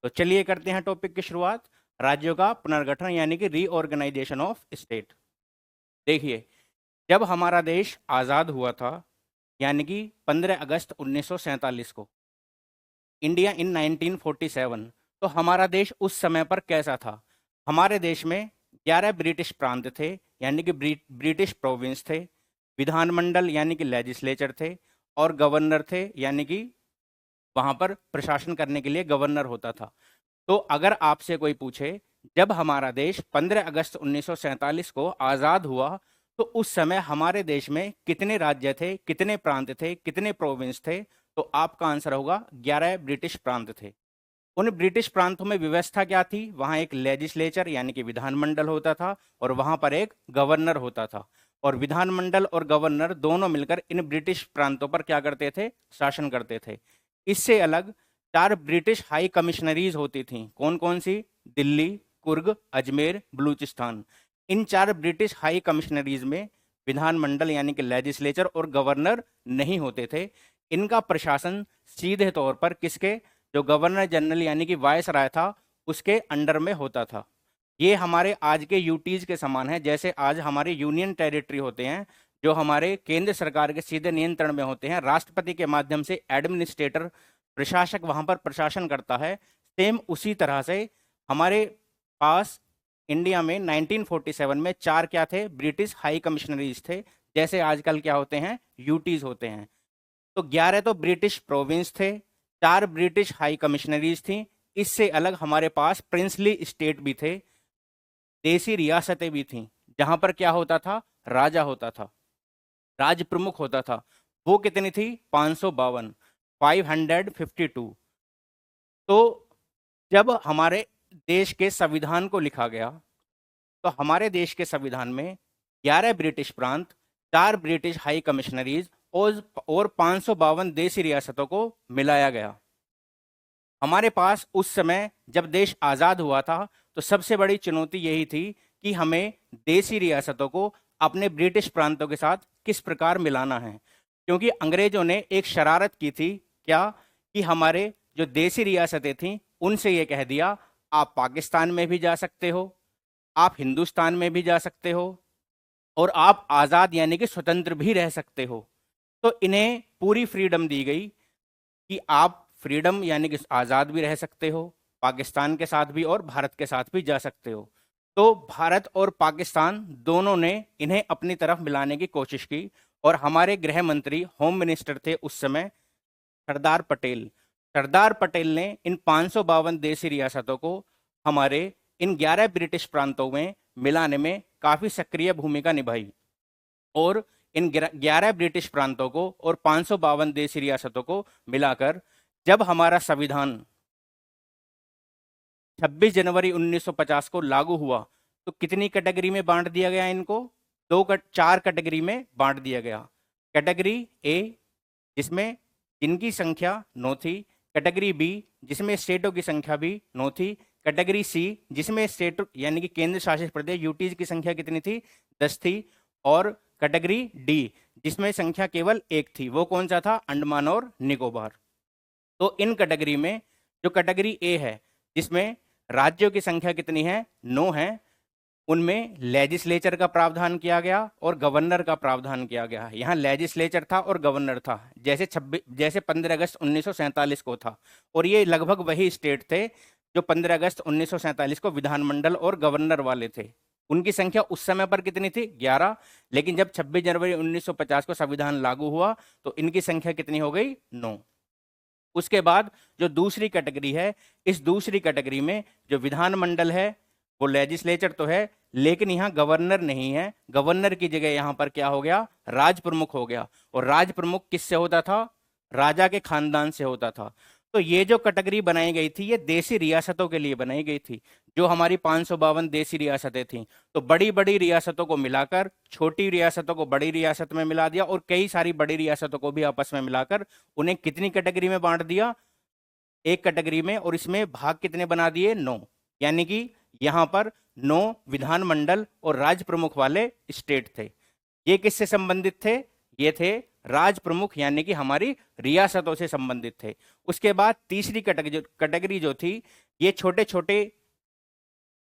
तो चलिए करते हैं टॉपिक की शुरुआत। राज्यों का पुनर्गठन यानी कि रीऑर्गेनाइजेशन ऑफ स्टेट। देखिए, जब हमारा देश आज़ाद हुआ था यानी कि 15 अगस्त 1947 को, इंडिया इन 1947, तो हमारा देश उस समय पर कैसा था? हमारे देश में 11 ब्रिटिश प्रांत थे यानी कि ब्रिटिश प्रोविंस थे, विधानमंडल यानी कि लेजिस्लेचर थे, और गवर्नर थे यानी कि वहां पर प्रशासन करने के लिए गवर्नर होता था। तो अगर आपसे कोई पूछे जब हमारा देश 15 अगस्त 1947 को आज़ाद हुआ तो उस समय हमारे देश में कितने राज्य थे, कितने प्रांत थे, कितने प्रोविंस थे, तो आपका आंसर होगा 11 ब्रिटिश प्रांत थे। उन ब्रिटिश प्रांतों में व्यवस्था क्या थी? वहां एक लेजिस्लेचर यानी कि विधानमंडल होता था और वहां पर एक गवर्नर होता था, और विधानमंडल और गवर्नर दोनों मिलकर इन ब्रिटिश प्रांतों पर क्या करते थे? शासन करते थे। इससे अलग 4 ब्रिटिश हाई कमिश्नरीज होती थीं। कौन कौन सी? दिल्ली, कुर्ग, अजमेर, बलूचिस्तान। इन 4 ब्रिटिश हाई कमिश्नरीज में विधानमंडल यानी कि लेजिस्लेचर और गवर्नर नहीं होते थे। इनका प्रशासन सीधे तौर पर किसके? जो गवर्नर जनरल यानी कि वायसराय था उसके अंडर में होता था। ये हमारे आज के यूटीज के समान है। जैसे आज हमारे यूनियन टेरिटरी होते हैं जो हमारे केंद्र सरकार के सीधे नियंत्रण में होते हैं, राष्ट्रपति के माध्यम से एडमिनिस्ट्रेटर प्रशासक वहां पर प्रशासन करता है। सेम उसी तरह से हमारे पास इंडिया में 1947 में 4 क्या थे? ब्रिटिश हाई कमिश्नरीज थे, जैसे आजकल क्या होते हैं? यूटीज होते हैं। तो 11 तो ब्रिटिश प्रोविंस थे, 4 ब्रिटिश हाई कमिश्नरीज थी। इससे अलग हमारे पास प्रिंसली स्टेट भी थे, देसी रियासतें भी थीं, जहां पर क्या होता था? राजा होता था, राज प्रमुख होता था। वो कितनी थी? 552, 552। तो जब हमारे देश के संविधान को लिखा गया तो हमारे देश के संविधान में 11 ब्रिटिश प्रांत, 4 ब्रिटिश हाई कमिश्नरीज और 552 देसी रियासतों को मिलाया गया। हमारे पास उस समय जब देश आज़ाद हुआ था तो सबसे बड़ी चुनौती यही थी कि हमें देसी रियासतों को अपने ब्रिटिश प्रांतों के साथ किस प्रकार मिलाना है, क्योंकि अंग्रेजों ने एक शरारत की थी। क्या? कि हमारे जो देसी रियासतें थीं उनसे ये कह दिया, आप पाकिस्तान में भी जा सकते हो, आप हिंदुस्तान में भी जा सकते हो, और आप आज़ाद यानी कि स्वतंत्र भी रह सकते हो। तो इन्हें पूरी फ्रीडम दी गई कि आप फ्रीडम यानी कि आज़ाद भी रह सकते हो, पाकिस्तान के साथ भी और भारत के साथ भी जा सकते हो। तो भारत और पाकिस्तान दोनों ने इन्हें अपनी तरफ मिलाने की कोशिश की, और हमारे गृह मंत्री, होम मिनिस्टर थे उस समय सरदार पटेल। सरदार पटेल ने इन 552 देसी रियासतों को हमारे इन 11 ब्रिटिश प्रांतों में मिलाने में काफ़ी सक्रिय भूमिका निभाई, और इन 11 ब्रिटिश प्रांतों को और 552 देसी रियासतों को मिलाकर जब हमारा संविधान 26 जनवरी 1950 को लागू हुआ तो कितनी कैटेगरी में बांट दिया गया इनको? 4 कैटेगरी में बांट दिया गया। कैटेगरी ए जिसमें जिनकी संख्या 9 थी, कैटेगरी बी जिसमें स्टेटों की संख्या भी 9 थी, कैटेगरी सी जिसमें स्टेट यानी कि केंद्र शासित प्रदेश यूटीज की संख्या कितनी थी? 10 थी, और कैटेगरी डी जिसमें संख्या केवल 1 थी। वो कौन सा था? अंडमान और निकोबार। तो इन कैटेगरी में जो कैटेगरी ए है जिसमें राज्यों की संख्या कितनी है? 9 है, उनमें लेजिस्लेचर का प्रावधान किया गया और गवर्नर का प्रावधान किया गया। यहाँ लेजिस्लेचर था और गवर्नर था, जैसे 15 अगस्त 1947 को था। और ये लगभग वही स्टेट थे जो 15 अगस्त 1947 को विधानमंडल और गवर्नर वाले थे। उनकी संख्या उस समय पर कितनी थी? 11। लेकिन जब 26 जनवरी 1950 को संविधान लागू हुआ तो इनकी संख्या कितनी हो गई? 9। उसके बाद जो दूसरी कैटेगरी है, इस दूसरी कैटेगरी में जो विधानमंडल है वो लेजिस्लेचर तो है लेकिन यहाँ गवर्नर नहीं है। गवर्नर की जगह यहाँ पर क्या हो गया? राज प्रमुख हो गया। और राज प्रमुख किससे होता था? राजा के खानदान से होता था। तो ये जो कैटेगरी बनाई गई थी ये देसी रियासतों के लिए बनाई गई थी, जो हमारी 552 देसी रियासतें थीं। तो बड़ी बड़ी रियासतों को मिलाकर छोटी रियासतों को बड़ी रियासत में मिला दिया, और कई सारी बड़ी रियासतों को भी आपस में मिलाकर उन्हें कितनी कैटेगरी में बांट दिया? एक कैटेगरी में, और इसमें भाग कितने बना दिए? 9। यानी कि यहां पर 9 विधानमंडल और राज प्रमुख वाले स्टेट थे। ये किससे संबंधित थे? ये थे राज प्रमुख यानी कि हमारी रियासतों से संबंधित थे। उसके बाद तीसरी कैटेगरी जो थी ये छोटे छोटे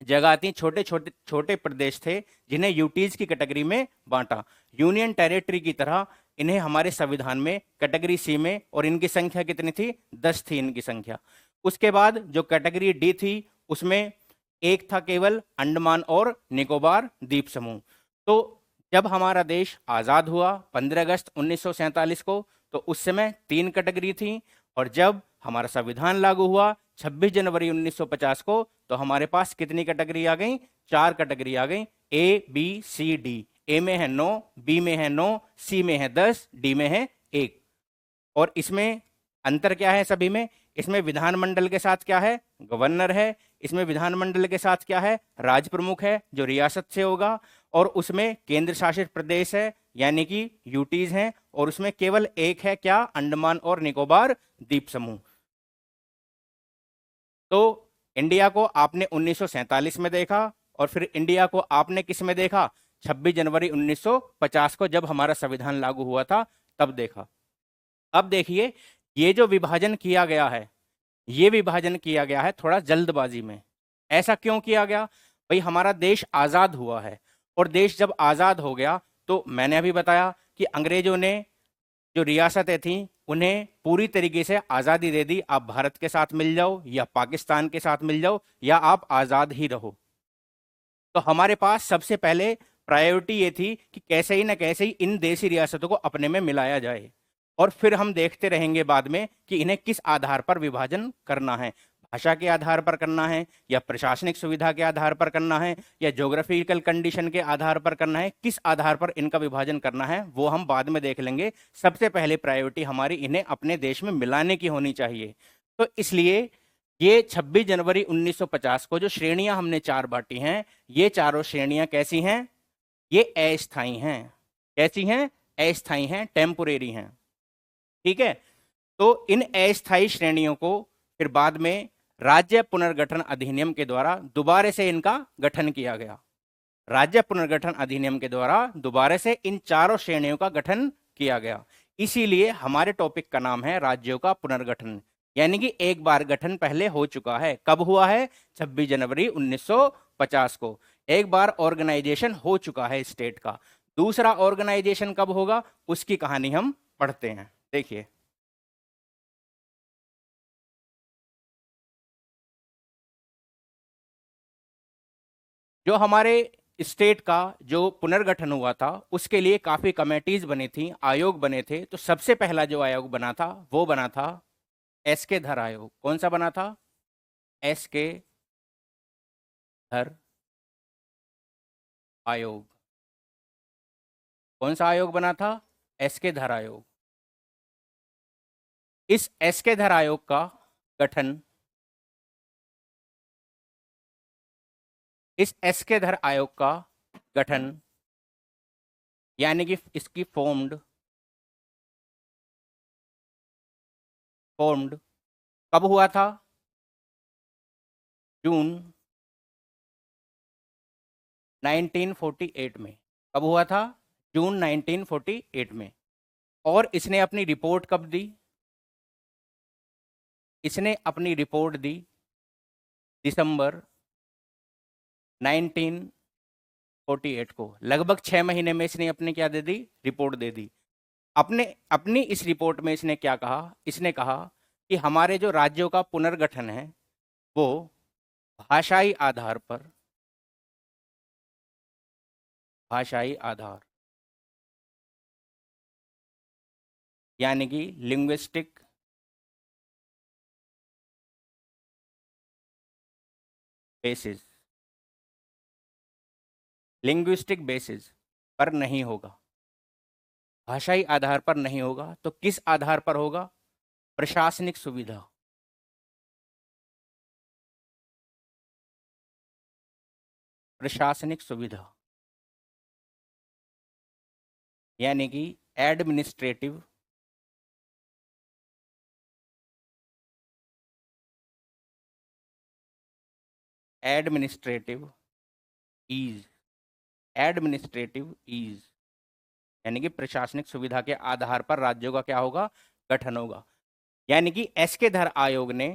जगह थी, छोटे छोटे छोटे प्रदेश थे जिन्हें यूटीज की कैटेगरी में बांटा। यूनियन टेरिटरी की तरह इन्हें हमारे संविधान में कैटेगरी सी में, और इनकी संख्या कितनी थी? 10 थी इनकी संख्या। उसके बाद जो कैटेगरी डी थी उसमें एक था केवल अंडमान और निकोबार द्वीप समूह। तो जब हमारा देश आजाद हुआ 15 अगस्त 1947 को, तो उस समय 3 कैटेगरी थी, और जब हमारा संविधान लागू हुआ 26 जनवरी 1950 को, तो हमारे पास कितनी कैटेगरी आ गई? 4 कैटेगरी आ गई, ए बी सी डी। ए में है 9, बी में है 9, सी में है 10, डी में है 1। और इसमें अंतर क्या है सभी में? इसमें विधानमंडल के साथ क्या है? गवर्नर है। इसमें विधानमंडल के साथ क्या है? राज प्रमुख है, जो रियासत से होगा। और उसमें केंद्र शासित प्रदेश है, यानी कि यूटीज हैं। और उसमें केवल एक है, क्या? अंडमान और निकोबार द्वीप समूह। तो इंडिया को आपने 1947 में देखा, और फिर इंडिया को आपने किस में देखा? 26 जनवरी 1950 को, जब हमारा संविधान लागू हुआ था, तब देखा। अब देखिए, ये जो विभाजन किया गया है, ये विभाजन किया गया है थोड़ा जल्दबाजी में। ऐसा क्यों किया गया? भाई हमारा देश आजाद हुआ है, और देश जब आजाद हो गया तो मैंने अभी बताया कि अंग्रेजों ने जो रियासतें थीं उन्हें पूरी तरीके से आज़ादी दे दी। आप भारत के साथ मिल जाओ या पाकिस्तान के साथ मिल जाओ, या आप आज़ाद ही रहो। तो हमारे पास सबसे पहले प्रायोरिटी ये थी कि कैसे ही ना कैसे ही इन देशी रियासतों को अपने में मिलाया जाए, और फिर हम देखते रहेंगे बाद में कि इन्हें किस आधार पर विभाजन करना है। भाषा के आधार पर करना है, या प्रशासनिक सुविधा के आधार पर करना है, या ज्योग्राफिकल कंडीशन के आधार पर करना है। किस आधार पर इनका विभाजन करना है वो हम बाद में देख लेंगे। सबसे पहले प्रायोरिटी हमारी इन्हें अपने देश में मिलाने की होनी चाहिए। तो इसलिए ये 26 जनवरी 1950 को जो श्रेणियां हमने 4 बांटी हैं, ये चारों श्रेणियां कैसी हैं? ये अस्थायी हैं। कैसी हैं? अस्थायी हैं, टेम्पोरेरी हैं। ठीक है। तो इन अस्थायी श्रेणियों को फिर बाद में राज्य पुनर्गठन अधिनियम के द्वारा दोबारा से इनका गठन किया गया। राज्य पुनर्गठन अधिनियम के द्वारा दोबारा से इन चारों श्रेणियों का गठन किया गया। इसीलिए हमारे टॉपिक का नाम है राज्यों का पुनर्गठन। यानी कि एक बार गठन पहले हो चुका है। कब हुआ है? 26 जनवरी 1950 को एक बार ऑर्गेनाइजेशन हो चुका है स्टेट का। दूसरा ऑर्गेनाइजेशन कब होगा उसकी कहानी हम पढ़ते हैं। देखिए, जो हमारे स्टेट का जो पुनर्गठन हुआ था उसके लिए काफी कमेटीज बनी थी, आयोग बने थे। तो सबसे पहला जो आयोग बना था वो बना था एस के धर आयोग। कौन सा बना था? एस के धर आयोग। कौन सा आयोग बना था? एस के धर आयोग। इस एस के धर आयोग का गठन, इस एस के धर आयोग का गठन यानी कि इसकी फॉर्म्ड कब हुआ था? जून 1948 में। कब हुआ था? जून 1948 में। और इसने अपनी रिपोर्ट कब दी? इसने अपनी रिपोर्ट दी दिसंबर 1948 को। लगभग 6 महीने में इसने अपनी क्या दे दी? रिपोर्ट दे दी। अपनी इस रिपोर्ट में इसने क्या कहा? इसने कहा कि हमारे जो राज्यों का पुनर्गठन है वो भाषाई आधार पर, भाषाई आधार यानी कि लिंग्विस्टिक बेसिस, लिंग्विस्टिक बेसिस पर नहीं होगा। भाषाई आधार पर नहीं होगा तो किस आधार पर होगा? प्रशासनिक सुविधा। प्रशासनिक सुविधा यानी कि administrative administrative ease, administrative ease यानी कि प्रशासनिक सुविधा के आधार पर राज्यों का क्या होगा? गठन होगा। यानी कि एस के धर आयोग ने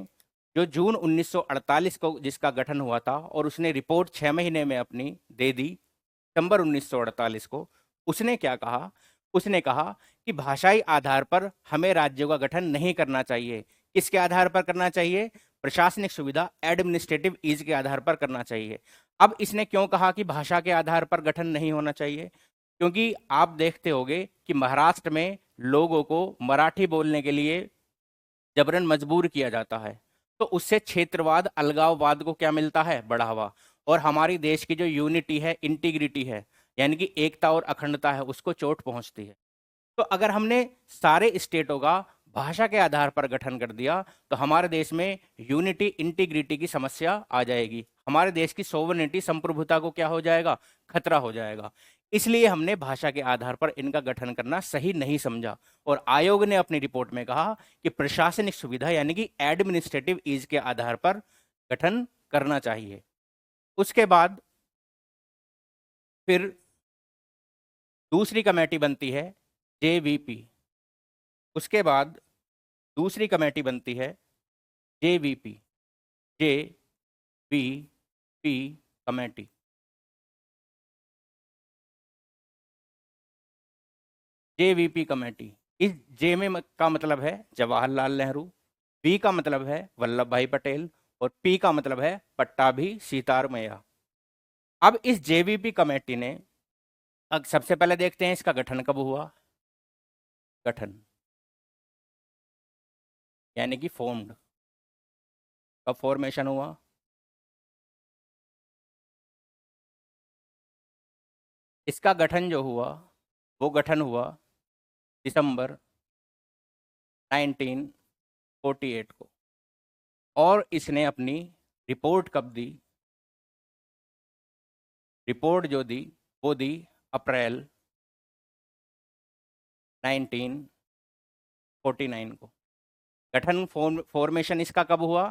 जो जून 1948 को जिसका गठन हुआ था और उसने रिपोर्ट 6 महीने में अपनी दे दी सितंबर 1948 को, उसने क्या कहा? उसने कहा कि भाषाई आधार पर हमें राज्यों का गठन नहीं करना चाहिए। किसके आधार पर करना चाहिए? प्रशासनिक सुविधा, एडमिनिस्ट्रेटिव ईज के आधार पर करना चाहिए। अब इसने क्यों कहा कि भाषा के आधार पर गठन नहीं होना चाहिए? क्योंकि आप देखते होंगे कि महाराष्ट्र में लोगों को मराठी बोलने के लिए जबरन मजबूर किया जाता है, तो उससे क्षेत्रवाद, अलगाववाद को क्या मिलता है? बढ़ावा। और हमारी देश की जो यूनिटी है, इंटीग्रिटी है, यानी कि एकता और अखंडता है, उसको चोट पहुंचती है। तो अगर हमने सारे स्टेटों का भाषा के आधार पर गठन कर दिया तो हमारे देश में यूनिटी, इंटीग्रिटी की समस्या आ जाएगी। हमारे देश की सोवरेनिटी, संप्रभुता को क्या हो जाएगा? खतरा हो जाएगा। इसलिए हमने भाषा के आधार पर इनका गठन करना सही नहीं समझा और आयोग ने अपनी रिपोर्ट में कहा कि प्रशासनिक सुविधा यानी कि एडमिनिस्ट्रेटिव ईज के आधार पर गठन करना चाहिए। उसके बाद फिर दूसरी कमेटी बनती है जेवीपी। उसके बाद दूसरी कमेटी बनती है JVP, JVP committee. JVP committee, इस जे में का मतलब है जवाहरलाल नेहरू, बी का मतलब है वल्लभ भाई पटेल और पी का मतलब है पट्टाभी सीतारमैया। अब इस जेवीपी कमेटी ने, अब सबसे पहले देखते हैं इसका गठन कब हुआ। गठन यानी कि फॉर्म्ड, कब फॉर्मेशन हुआ? इसका गठन जो हुआ वो गठन हुआ दिसंबर 1948 को। और इसने अपनी रिपोर्ट कब दी? रिपोर्ट जो दी वो दी अप्रैल 1949 को। गठन फॉर्मेशन इसका कब हुआ?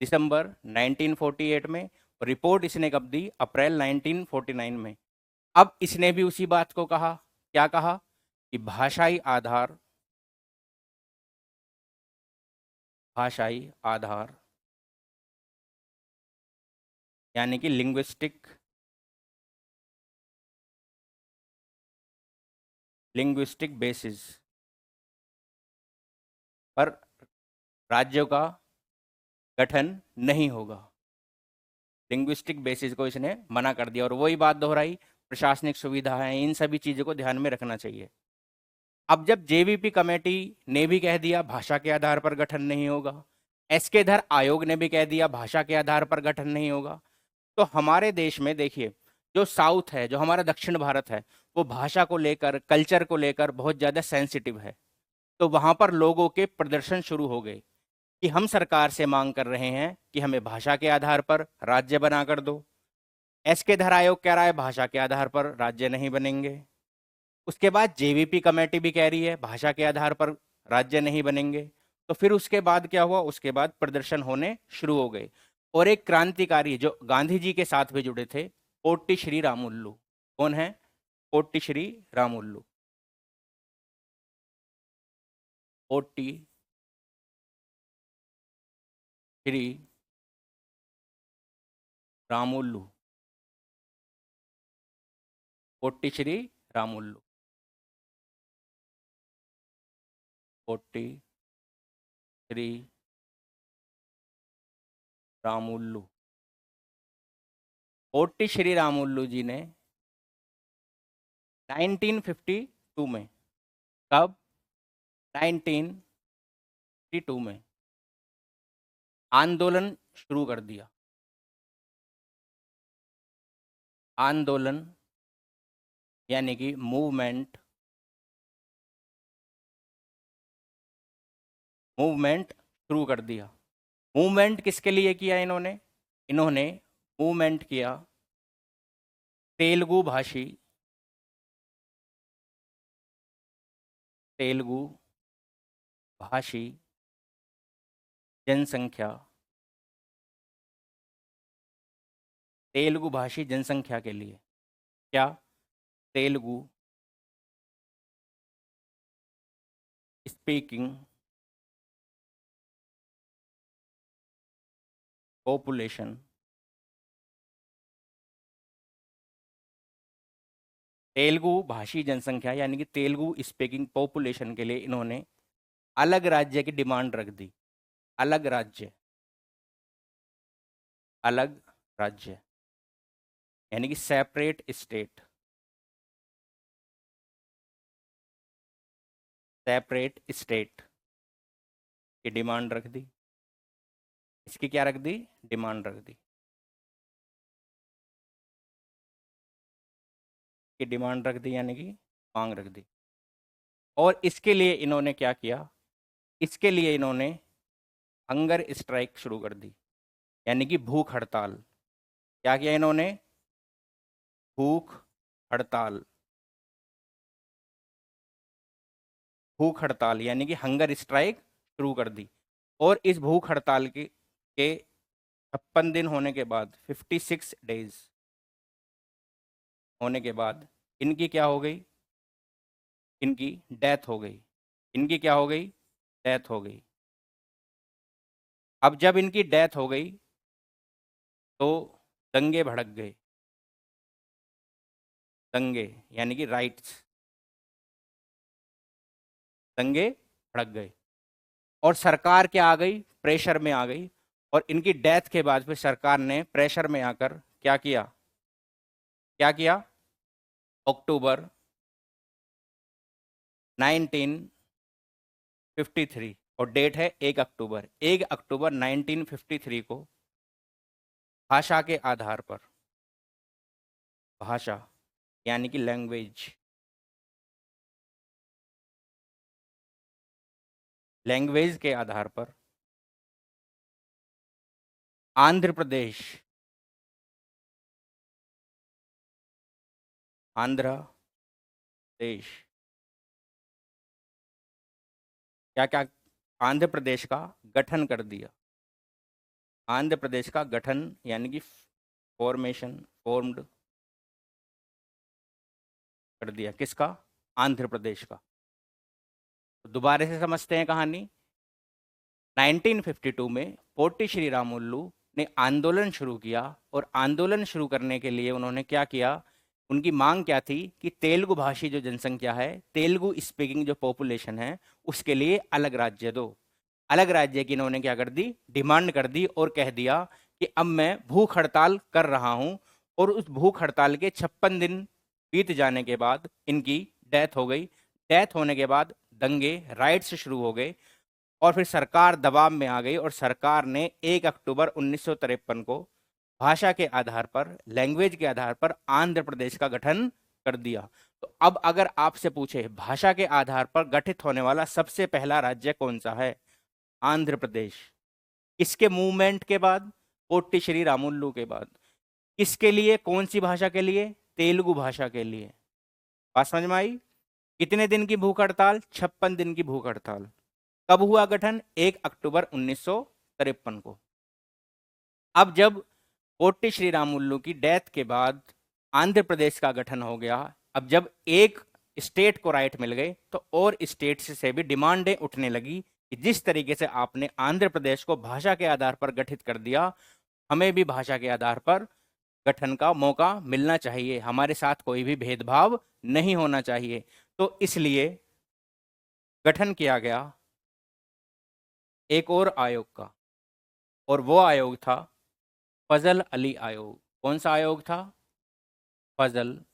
दिसंबर 1948 में। रिपोर्ट इसने कब दी? अप्रैल 1949 में। अब इसने भी उसी बात को कहा। क्या कहा? कि भाषाई आधार यानी कि लिंग्विस्टिक बेसिस पर राज्यों का गठन नहीं होगा। लिंग्विस्टिक बेसिस को इसने मना कर दिया और वही बात दोहराई, प्रशासनिक सुविधा है, इन सभी चीज़ों को ध्यान में रखना चाहिए। अब जब जेवीपी कमेटी ने भी कह दिया भाषा के आधार पर गठन नहीं होगा, एसके धर आयोग ने भी कह दिया भाषा के आधार पर गठन नहीं होगा, तो हमारे देश में देखिए, जो साउथ है, जो हमारा दक्षिण भारत है, वो भाषा को लेकर, कल्चर को लेकर बहुत ज़्यादा सेंसिटिव है। तो वहाँ पर लोगों के प्रदर्शन शुरू हो गए कि हम सरकार से मांग कर रहे हैं कि हमें भाषा के आधार पर राज्य बना कर दो। एसके धर आयोग कह रहा है भाषा के आधार पर राज्य नहीं बनेंगे। उसके बाद जेवीपी कमेटी भी कह रही है भाषा के आधार पर राज्य नहीं बनेंगे। तो फिर उसके बाद क्या हुआ? उसके बाद प्रदर्शन होने शुरू हो गए और एक क्रांतिकारी जो गांधी जी के साथ भी जुड़े थे, पोट्टी श्री रामुल्लू। कौन है? पोट्टी श्री रामुल्लू। पोट्टी श्री रामुल्लू, पोट्टी श्री रामुल्लू, पोट्टी श्री रामुल्लू। पोट्टी श्री रामुल्लू जी ने 1952 में, कब? 1952 में आंदोलन शुरू कर दिया। आंदोलन यानी कि मूवमेंट, मूवमेंट शुरू कर दिया। मूवमेंट किसके लिए किया इन्होंने? इन्होंने मूवमेंट किया तेलुगु भाषी, तेलुगु भाषी जनसंख्या, तेलुगु भाषी जनसंख्या के लिए। क्या? तेलुगु स्पीकिंग पॉपुलेशन तेलुगु भाषी जनसंख्या यानी कि तेलुगु स्पीकिंग पॉपुलेशन के लिए इन्होंने अलग राज्य की डिमांड रख दी। अलग राज्य, अलग राज्य यानी कि सेपरेट स्टेट, सेपरेट स्टेट की डिमांड रख दी। इसकी क्या रख दी? डिमांड रख दी। की डिमांड रख दी यानी कि मांग रख दी। और इसके लिए इन्होंने क्या किया? इसके लिए इन्होंने हंगर स्ट्राइक शुरू कर दी यानी कि भूख हड़ताल। क्या किया इन्होंने? भूख हड़ताल। भूख हड़ताल यानी कि हंगर स्ट्राइक शुरू कर दी। और इस भूख हड़ताल के 56 दिन होने के बाद, 56 डेज होने के बाद इनकी क्या हो गई? इनकी डेथ हो गई। इनकी क्या हो गई? डेथ हो गई। अब जब इनकी डेथ हो गई तो दंगे भड़क गए। दंगे यानी कि राइट्स, दंगे भड़क गए और सरकार क्या आ गई? प्रेशर में आ गई। और इनकी डेथ के बाद फिर सरकार ने प्रेशर में आकर क्या किया? क्या किया? अक्टूबर 1953 और डेट है 1 अक्टूबर, 1 अक्टूबर 1953 को भाषा के आधार पर, भाषा यानी कि लैंग्वेज, लैंग्वेज के आधार पर आंध्र प्रदेश, आंध्र प्रदेश क्या क्या आंध्र प्रदेश का गठन कर दिया। आंध्र प्रदेश का गठन यानी कि फॉर्मेशन, फॉर्म्ड कर दिया। किसका? आंध्र प्रदेश का। तो दोबारा से समझते हैं कहानी। 1952 में पोट्टी श्रीरामुलु ने आंदोलन शुरू किया और आंदोलन शुरू करने के लिए उन्होंने क्या किया? उनकी मांग क्या थी कि तेलुगु भाषी जो जनसंख्या है, तेलुगु स्पीकिंग जो पॉपुलेशन है, उसके लिए अलग राज्य दो। अलग राज्य की इन्होंने क्या कर दी? डिमांड कर दी और कह दिया कि अब मैं भूख हड़ताल कर रहा हूं। और उस भूख हड़ताल के 56 दिन बीत जाने के बाद इनकी डेथ हो गई। डेथ होने के बाद दंगे, राइट्स शुरू हो गए और फिर सरकार दबाव में आ गई और सरकार ने 1 अक्टूबर 1953 को भाषा के आधार पर, लैंग्वेज के आधार पर आंध्र प्रदेश का गठन कर दिया। तो अब अगर आपसे पूछे भाषा के आधार पर गठित होने वाला सबसे पहला राज्य कौन सा है? आंध्र प्रदेश। किसके मूवमेंट के बाद? पोट्टी श्री रामुलु के बाद। किसके लिए? कौन सी भाषा के लिए? तेलुगु भाषा के लिए। बात समझ में आई? कितने दिन की भूख हड़ताल? 56 दिन की भूख हड़ताल। कब हुआ गठन? 1 अक्टूबर 1953 को। अब जब पोट्टी श्रीरामुलु की डेथ के बाद आंध्र प्रदेश का गठन हो गया, अब जब एक स्टेट को राइट मिल गए तो और स्टेट्स से भी डिमांडें उठने लगी कि जिस तरीके से आपने आंध्र प्रदेश को भाषा के आधार पर गठित कर दिया, हमें भी भाषा के आधार पर गठन का मौका मिलना चाहिए, हमारे साथ कोई भी भेदभाव नहीं होना चाहिए। तो इसलिए गठन किया गया एक और आयोग का, और वो आयोग था फजल अली आयोग। कौन सा आयोग था? फजल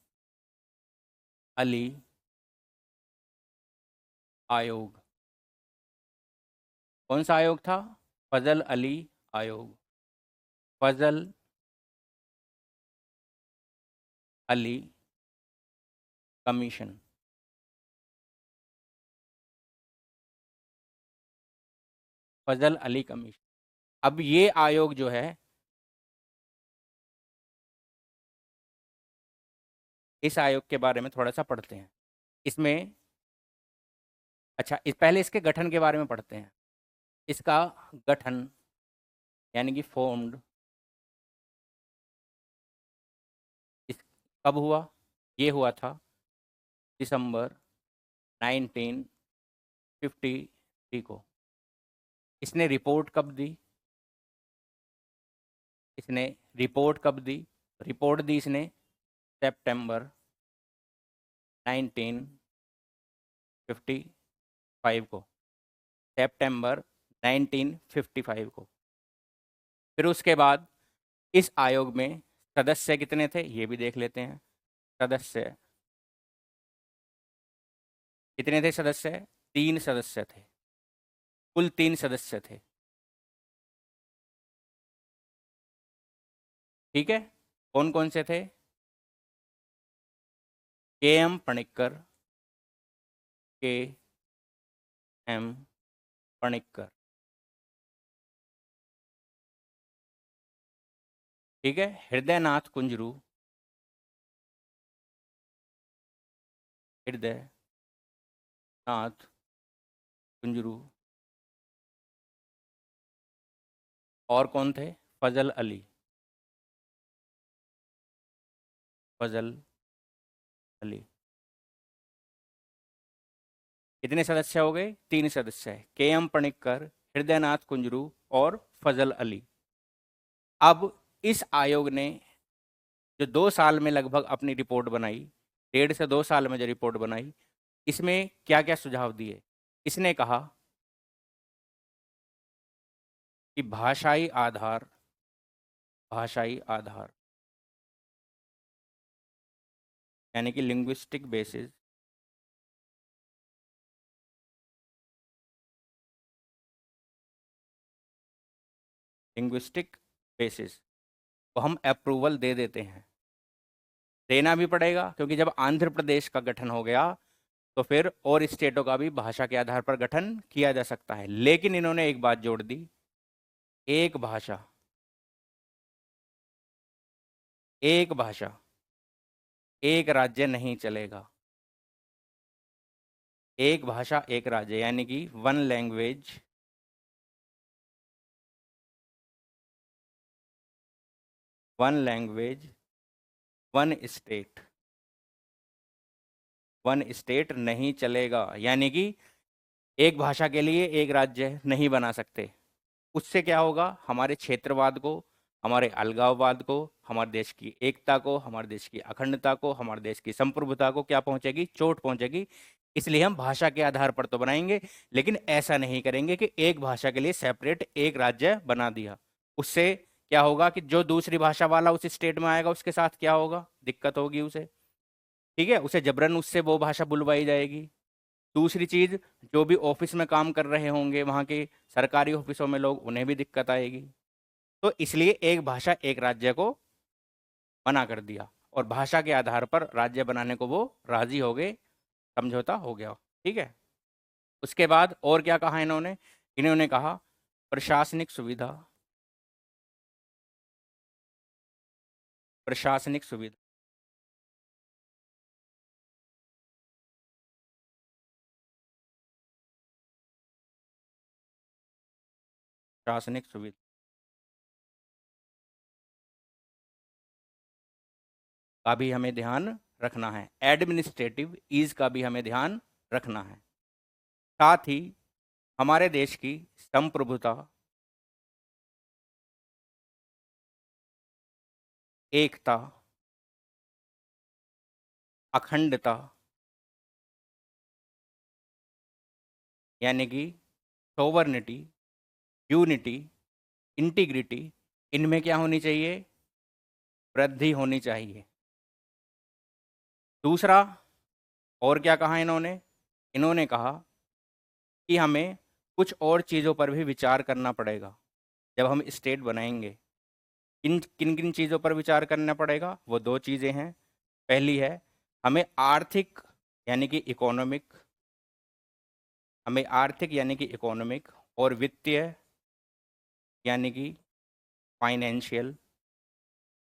अली आयोग। कौन सा आयोग था? फजल अली आयोग। फजल अली कमीशन। फजल अली कमीशन। अब ये आयोग जो है, इस आयोग के बारे में थोड़ा सा पढ़ते हैं। इसमें अच्छा, पहले इसके गठन के बारे में पढ़ते हैं। इसका गठन यानी कि फॉर्म्ड इस कब हुआ? ये हुआ था दिसंबर 1953 को। इसने रिपोर्ट कब दी? इसने रिपोर्ट कब दी? रिपोर्ट दी इसने सितंबर 1955 को, सितंबर 1955 को। फिर उसके बाद इस आयोग में सदस्य कितने थे ये भी देख लेते हैं। सदस्य कितने थे? सदस्य 3 सदस्य थे, कुल 3 सदस्य थे। ठीक है, कौन कौन से थे? के एम पणिक्कर, के एम पणिक्कर, ठीक है। हृदयनाथ कुंजरू, हृदयनाथ कुंजरू, और कौन थे? फजल अली, फजल अली। कितने सदस्य हो गए? 3 सदस्य है, के एम पणिक्कर, हृदयनाथ कुंजरू और फजल अली। अब इस आयोग ने जो 2 साल में लगभग अपनी रिपोर्ट बनाई, 1.5 से 2 साल में जो रिपोर्ट बनाई, इसमें क्या क्या सुझाव दिए? इसने कहा कि भाषाई आधार, भाषाई आधार यानी कि लिंग्विस्टिक बेसिस, लिंग्विस्टिक बेसिस को हम अप्रूवल दे देते हैं। देना भी पड़ेगा क्योंकि जब आंध्र प्रदेश का गठन हो गया तो फिर और स्टेटों का भी भाषा के आधार पर गठन किया जा सकता है। लेकिन इन्होंने एक बात जोड़ दी, एक भाषा, एक भाषा, एक राज्य नहीं चलेगा। एक भाषा एक राज्य यानी कि one language, one language one state, one state नहीं चलेगा। यानी कि एक भाषा के लिए एक राज्य नहीं बना सकते। उससे क्या होगा? हमारे क्षेत्रवाद को, हमारे अलगाववाद को, हमारे देश की एकता को, हमारे देश की अखंडता को, हमारे देश की संप्रभुता को क्या पहुंचेगी? चोट पहुंचेगी। इसलिए हम भाषा के आधार पर तो बनाएंगे, लेकिन ऐसा नहीं करेंगे कि एक भाषा के लिए सेपरेट एक राज्य बना दिया। उससे क्या होगा कि जो दूसरी भाषा वाला उस स्टेट में आएगा उसके साथ क्या होगा? दिक्कत होगी उसे। ठीक है, उसे जबरन उससे वो भाषा बुलवाई जाएगी। दूसरी चीज, जो भी ऑफिस में काम कर रहे होंगे वहाँ के सरकारी ऑफिसों में लोग, उन्हें भी दिक्कत आएगी। तो इसलिए एक भाषा एक राज्य को मना कर दिया और भाषा के आधार पर राज्य बनाने को वो राजी हो गए, समझौता हो गया। ठीक है, उसके बाद और क्या कहा इन्होंने? इन्होंने कहा प्रशासनिक सुविधा, प्रशासनिक सुविधा, प्रशासनिक सुविधा का भी हमें ध्यान रखना है, एडमिनिस्ट्रेटिव ईज का भी हमें ध्यान रखना है। साथ ही हमारे देश की संप्रभुता, एकता, अखंडता यानी कि सोवर्निटी, यूनिटी, इंटीग्रिटी, इनमें क्या होनी चाहिए? वृद्धि होनी चाहिए। दूसरा, और क्या कहा इन्होंने? इन्होंने कहा कि हमें कुछ और चीज़ों पर भी विचार करना पड़ेगा जब हम स्टेट बनाएंगे। किन किन किन चीज़ों पर विचार करना पड़ेगा? वो 2 चीज़ें हैं। पहली है, हमें आर्थिक यानी कि इकोनॉमिक, हमें आर्थिक यानी कि इकोनॉमिक और वित्तीय यानी कि फाइनेंशियल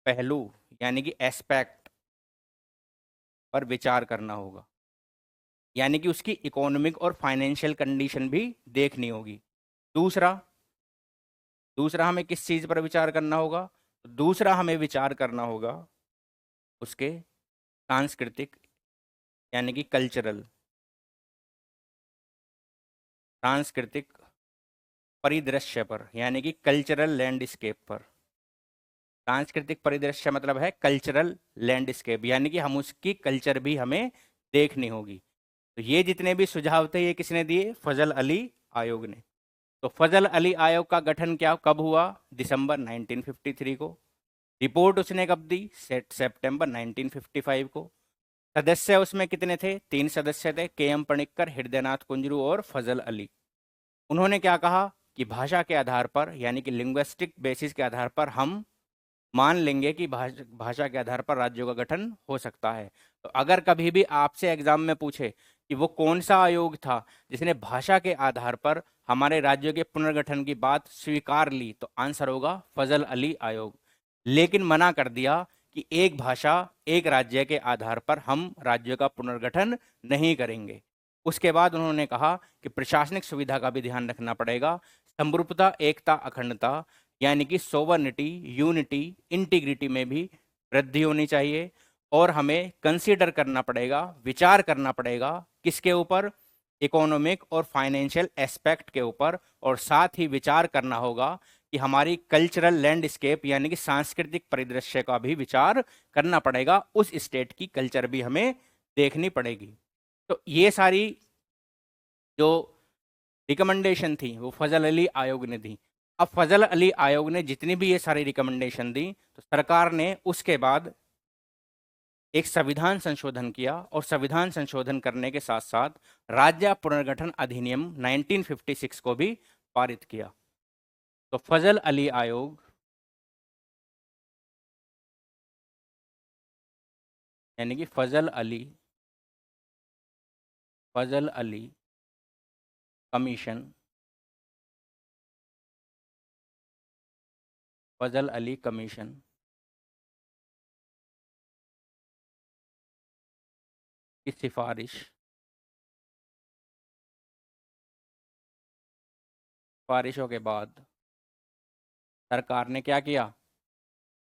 पहलू यानी कि एस्पेक्ट पर विचार करना होगा। यानी कि उसकी इकोनॉमिक और फाइनेंशियल कंडीशन भी देखनी होगी। दूसरा, दूसरा हमें किस चीज़ पर विचार करना होगा? दूसरा हमें विचार करना होगा उसके सांस्कृतिक यानी कि कल्चरल, सांस्कृतिक परिदृश्य पर यानी कि कल्चरल लैंडस्केप पर। सांस्कृतिक परिदृश्य मतलब है कल्चरल लैंडस्केप, यानी कि हम उसकी कल्चर भी हमें देखनी होगी। तो ये जितने भी सुझाव थे ये किसने दिए? फजल अली आयोग ने। तो फजल अली आयोग का गठन क्या कब हुआ? दिसंबर 1953 को। रिपोर्ट उसने कब दी? सितंबर 1955 को। सदस्य उसमें कितने थे? 3 सदस्य थे, के एम पणिक्कर, हृदयनाथ कुंजरू और फजल अली। उन्होंने क्या कहा कि भाषा के आधार पर, यानी कि लिंग्विस्टिक बेसिस के आधार पर हम मान लेंगे कि भाषा के आधार पर राज्यों का गठन हो सकता है। तो अगर कभी भी आपसे एग्जाम में पूछे कि वो कौन सा आयोग था जिसने भाषा के आधार पर हमारे राज्यों के पुनर्गठन की बात स्वीकार ली, तो आंसर होगा फजल अली आयोग। लेकिन मना कर दिया कि एक भाषा एक राज्य के आधार पर हम राज्यों का पुनर्गठन नहीं करेंगे। उसके बाद उन्होंने कहा कि प्रशासनिक सुविधा का भी ध्यान रखना पड़ेगा, समरूपता, एकता, अखंडता, यानी कि सोवर्निटी, यूनिटी, इंटीग्रिटी में भी वृद्धि होनी चाहिए। और हमें कंसीडर करना पड़ेगा, विचार करना पड़ेगा किसके ऊपर? इकोनॉमिक और फाइनेंशियल एस्पेक्ट के ऊपर। और साथ ही विचार करना होगा कि हमारी कल्चरल लैंडस्केप, यानी कि सांस्कृतिक परिदृश्य का भी विचार करना पड़ेगा, उस स्टेट की कल्चर भी हमें देखनी पड़ेगी। तो ये सारी जो रिकमेंडेशन थी वो फजल अली आयोग ने दी। अब फजल अली आयोग ने जितनी भी ये सारी रिकमेंडेशन दी, तो सरकार ने उसके बाद एक संविधान संशोधन किया, और संविधान संशोधन करने के साथ साथ राज्य पुनर्गठन अधिनियम 1956 को भी पारित किया। तो फजल अली आयोग, यानी कि फजल अली कमीशन, फजल अली कमीशन की सिफारिशों के बाद सरकार ने क्या किया?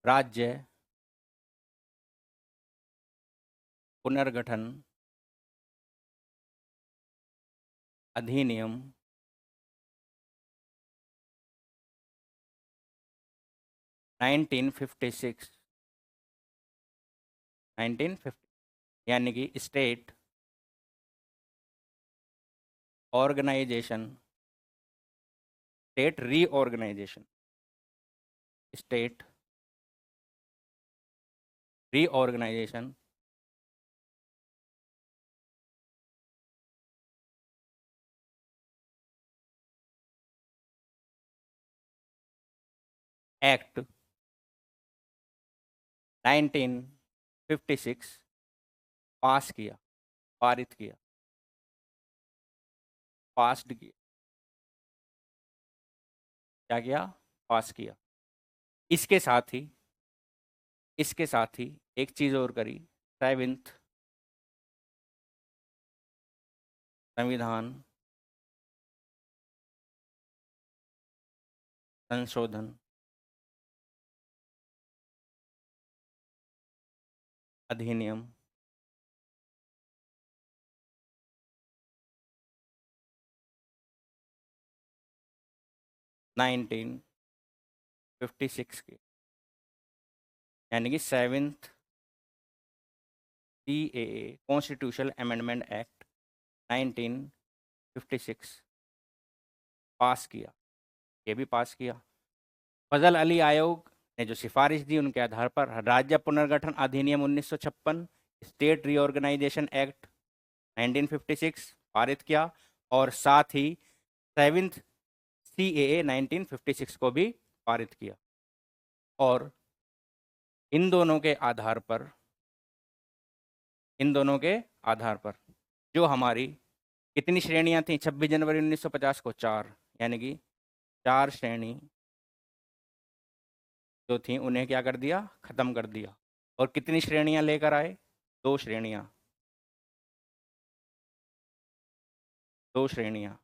राज्य पुनर्गठन अधिनियम 1950, यानी कि state organisation, state reorganisation act 1956 pass किया, पारित किया, पास्ड किया, क्या किया? पास किया। इसके साथ ही एक चीज और करी, 7th संविधान संशोधन अधिनियम 1956 के, यानी कि 7th CAA constitutional amendment act 1956 pass किया। ये भी पास किया। फजल अली आयोग ने जो सिफारिश दी उनके आधार पर राज्य पुनर्गठन अधिनियम 1956, स्टेट रीऑर्गेनाइजेशन एक्ट 1956 पारित किया, और साथ ही 7th CAA 1956 को भी पारित किया। और इन दोनों के आधार पर जो हमारी कितनी श्रेणियां थी 26 जनवरी 1950 को? 4, यानी कि 4 श्रेणी जो थी उन्हें क्या कर दिया? खत्म कर दिया। और कितनी श्रेणियां लेकर आए? 2 श्रेणियां, 2 श्रेणियां,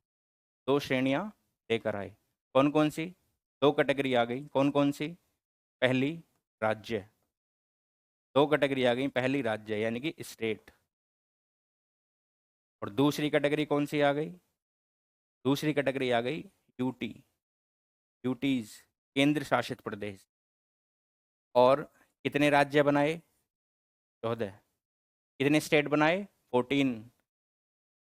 2 श्रेणियां लेकर आए। कौन कौन सी? 2 कैटेगरी आ गई। कौन कौन सी? पहली राज्य, 2 कैटेगरी आ गई। पहली राज्य यानी कि स्टेट, और दूसरी कैटेगरी कौन सी आ गई? दूसरी कैटेगरी आ गई यूटीज, केंद्र शासित प्रदेश। और कितने राज्य बनाए? 14। कितने स्टेट बनाए? 14।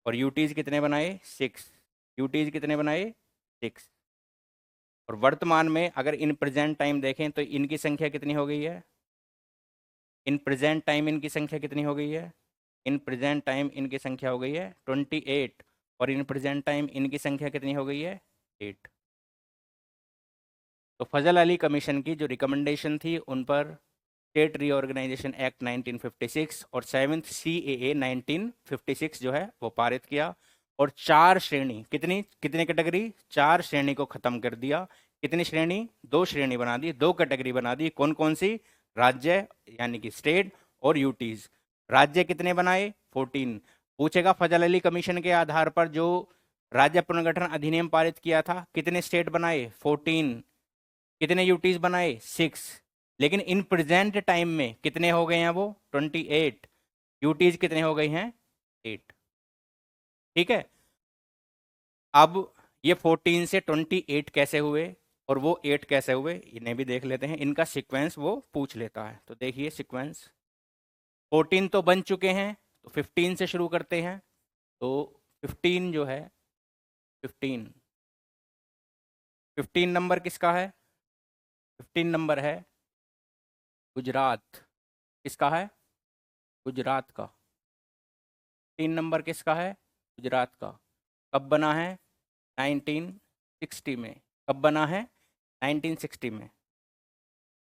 और यूटीज कितने बनाए? 6। यूटीज कितने बनाए? 6। और वर्तमान में अगर इन प्रेजेंट टाइम देखें तो इनकी संख्या कितनी हो गई है? इन प्रेजेंट टाइम इनकी संख्या कितनी हो गई है? इन प्रेजेंट टाइम इनकी संख्या हो गई है 28। और इन प्रेजेंट टाइम इनकी संख्या कितनी हो गई है? 8। तो फजल अली कमीशन की जो रिकमेंडेशन थी उन पर स्टेट रीऑर्गेनाइजेशन एक्ट 1956 और 7th CAA 1956 जो है वो पारित किया। और 4 श्रेणी, कितनी कितने कैटेगरी? 4 श्रेणी को खत्म कर दिया। कितनी श्रेणी? 2 श्रेणी बना दी, 2 कैटेगरी बना दी। कौन कौन सी? राज्य यानी कि स्टेट और यूटीज। राज्य कितने बनाए? 14। पूछेगा फजल अली कमीशन के आधार पर जो राज्य पुनर्गठन अधिनियम पारित किया था कितने स्टेट बनाए? 14। कितने यूटीज बनाए? 6। लेकिन इन प्रेजेंट टाइम में कितने हो गए हैं वो? 28। यूटीज कितने हो गई हैं? 8। ठीक है। अब ये 14 से 28 कैसे हुए और वो 8 कैसे हुए इन्हें भी देख लेते हैं। इनका सीक्वेंस वो पूछ लेता है। तो देखिए सीक्वेंस, 14 तो बन चुके हैं तो 15 से शुरू करते हैं। तो 15 जो है 15 15 नंबर किसका है? 15 नंबर है गुजरात। किसका है? गुजरात का। 3 नंबर किसका है? गुजरात का। कब बना है? 1960 में। कब बना है? 1960 में।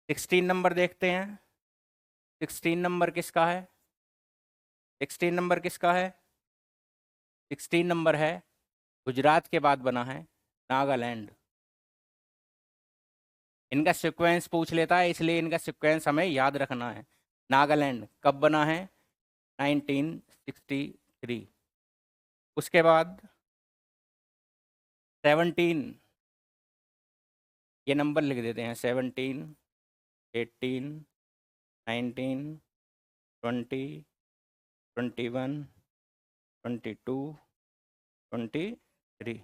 16 नंबर देखते हैं। 16 नंबर किसका है? 16 नंबर किसका है? 16 नंबर है गुजरात के बाद बना है नागालैंड। इनका सीक्वेंस पूछ लेता है इसलिए इनका सीक्वेंस हमें याद रखना है। नागालैंड कब बना है? 1963। उसके बाद 17, ये नंबर लिख देते हैं। 17, 18, 19, 20, 21, 22, 23।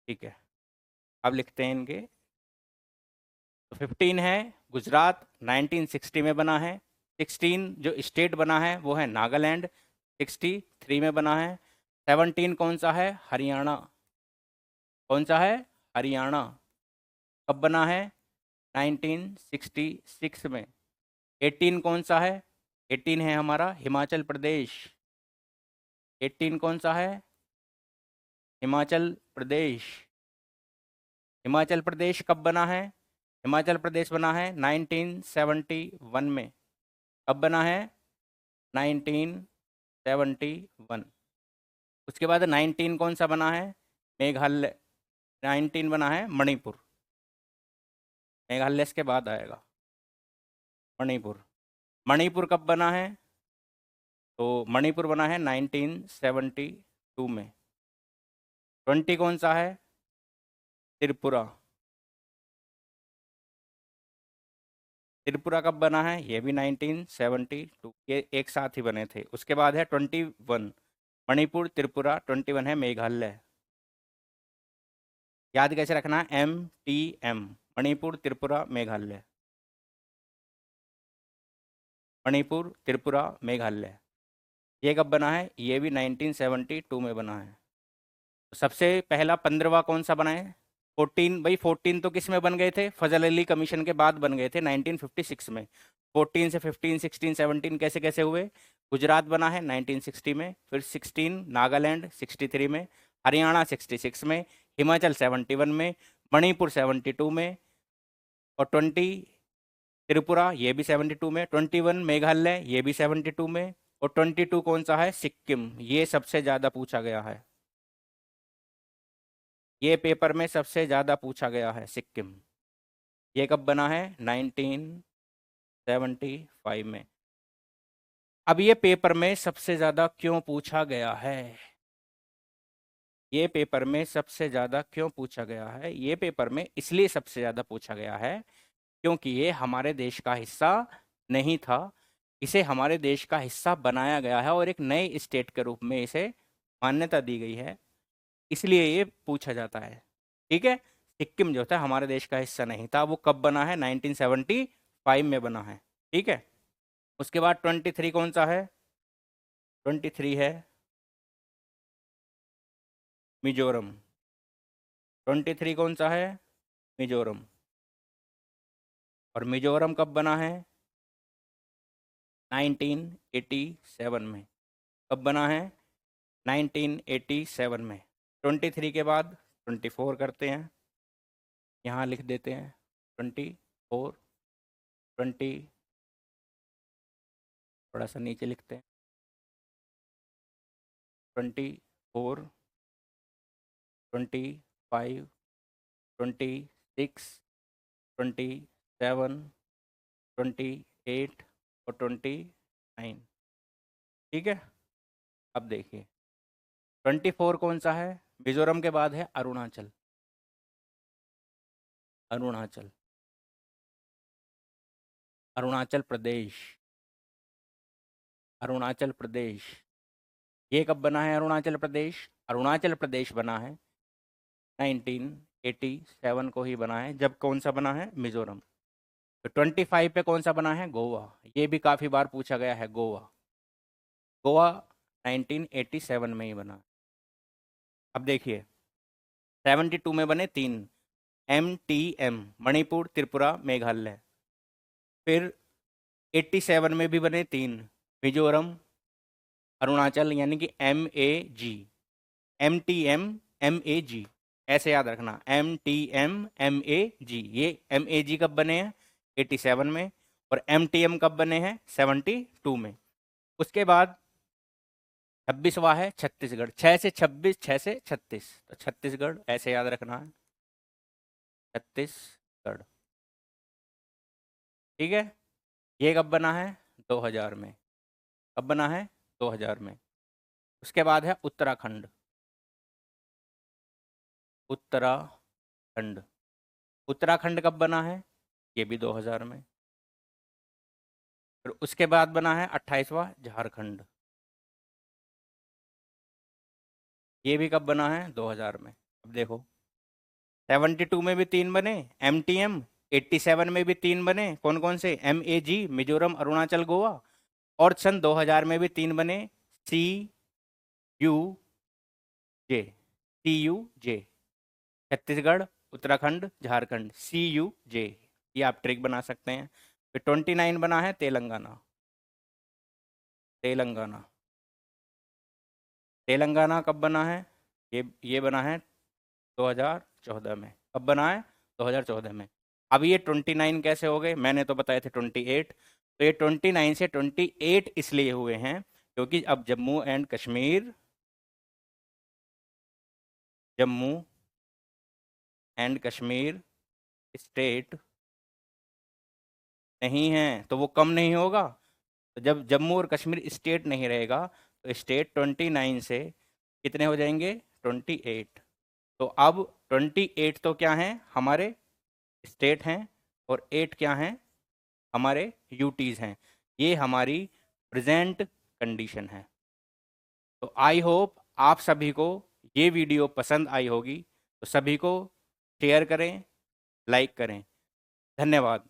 ठीक है। अब लिखते हैं इनके। तो 15 है गुजरात, 1960 में बना है। 16 जो स्टेट बना है वो है नागालैंड, 63 में बना है। 17 कौन सा है? हरियाणा। कौन सा है? हरियाणा। कब बना है? 1966 में। 18 कौन सा है? 18 है हमारा हिमाचल प्रदेश। 18 कौन सा है? हिमाचल प्रदेश। हिमाचल प्रदेश कब बना है? हिमाचल प्रदेश बना है 1971 में। कब बना है? 1971। उसके बाद 19 कौन सा बना है? मेघालय। 19 बना है मणिपुर। मेघालय के बाद आएगा मणिपुर। मणिपुर कब बना है? तो मणिपुर बना है 1972 में। 20 कौन सा है? त्रिपुरा। त्रिपुरा कब बना है? ये भी 1972, ये एक साथ ही बने थे। उसके बाद है 21 मणिपुर त्रिपुरा, 21 है मेघालय। याद कैसे रखना है? MTM, मणिपुर त्रिपुरा मेघालय। मणिपुर त्रिपुरा मेघालय। ये कब बना है? ये भी 1972 में बना है। सबसे पहला 15वां कौन सा बना है? 14। भाई 14 तो किस में बन गए थे? फजल अली कमीशन के बाद बन गए थे 1956 में। 14 से 15, 16, 17 कैसे कैसे हुए? गुजरात बना है 1960 में, फिर 16 नागालैंड 63 में, हरियाणा 66 में, हिमाचल 71 में, मणिपुर 72 में, और 20 त्रिपुरा ये भी 72 में, 21 मेघालय ये भी 72 में, और 22 कौन सा है? सिक्किम। ये सबसे ज़्यादा पूछा गया है। ये पेपर में सबसे ज़्यादा पूछा गया है सिक्किम। ये कब बना है? 1975 में। अब ये पेपर में सबसे ज़्यादा क्यों पूछा गया है? ये पेपर में सबसे ज़्यादा क्यों पूछा गया है? ये पेपर में इसलिए सबसे ज़्यादा पूछा गया है क्योंकि ये हमारे देश का हिस्सा नहीं था। इसे हमारे देश का हिस्सा बनाया गया है और एक नए स्टेट के रूप में इसे मान्यता दी गई है, इसलिए ये पूछा जाता है। ठीक है। सिक्किम जो था हमारे देश का हिस्सा नहीं था। वो कब बना है? 1975 5 में बना है, ठीक है। उसके बाद 23 कौन सा है? 23 है मिजोरम। 23 कौन सा है? मिजोरम। और मिजोरम कब बना है? 1987 में। कब बना है? 1987 में। 23 के बाद 24 करते हैं, यहाँ लिख देते हैं 24, 20, थोड़ा सा नीचे लिखते हैं 24, 25, 26, 27, 28 और 29, ठीक है। अब देखिए 24 कौन सा है? मिजोरम के बाद है अरुणाचल। अरुणाचल, अरुणाचल प्रदेश, अरुणाचल प्रदेश। ये कब बना है अरुणाचल प्रदेश? अरुणाचल प्रदेश बना है 1987 को ही बना है। जब कौन सा बना है? मिजोरम। तो 25 पे कौन सा बना है? गोवा। ये भी काफ़ी बार पूछा गया है, गोवा। गोवा 1987 में ही बना। अब देखिए 72 में बने 3, MTM, मणिपुर, त्रिपुरा, मेघालय। फिर 87 में भी बने 3, मिजोरम, अरुणाचल, यानी कि MAG, MTM, MAG, ऐसे याद रखना, MTM, MAG। ये MAG कब बने हैं? 87 में। और MTM कब बने हैं? 72 में। उसके बाद 26वां है छत्तीसगढ़। 6 से 26, 6 से 36, तो छत्तीसगढ़ ऐसे याद रखना है, छत्तीसगढ़, ठीक है। ये कब बना है? 2000 में। कब बना है? 2000 में। उसके बाद है उत्तराखंड। उत्तराखंड, उत्तराखंड कब बना है? ये भी 2000 में। फिर उसके बाद बना है 28वां झारखंड। ये भी कब बना है? 2000 में। अब देखो 72 में भी 3 बने MTM, 87 में भी 3 बने, कौन कौन से? MAG, मिजोरम, अरुणाचल, गोवा। और सन 2000 में भी 3 बने, CUJ, CUJ, Chhattisgarh, Uttarakhand, Jharkhand, CUJ। ये आप ट्रिक बना सकते हैं। फिर 29 बना है तेलंगाना। तेलंगाना, तेलंगाना कब बना है? ये बना है 2014 में। कब बना है? 2014 में। अब ये 29 कैसे हो गए? मैंने तो बताए थे 28। तो ये 29 से 28 इसलिए हुए हैं क्योंकि अब Jammu and Kashmir, Jammu and Kashmir state नहीं है, तो वो कम नहीं होगा। तो जब जम्मू और कश्मीर स्टेट नहीं रहेगा तो स्टेट 29 से कितने हो जाएंगे? 28। तो अब 28 तो क्या हैं? हमारे स्टेट हैं, और 8 क्या हैं? हमारे यूटीज़ हैं। ये हमारी प्रेजेंट कंडीशन है। तो आई होप आप सभी को ये वीडियो पसंद आई होगी। तो सभी को शेयर करें, लाइक करें। धन्यवाद।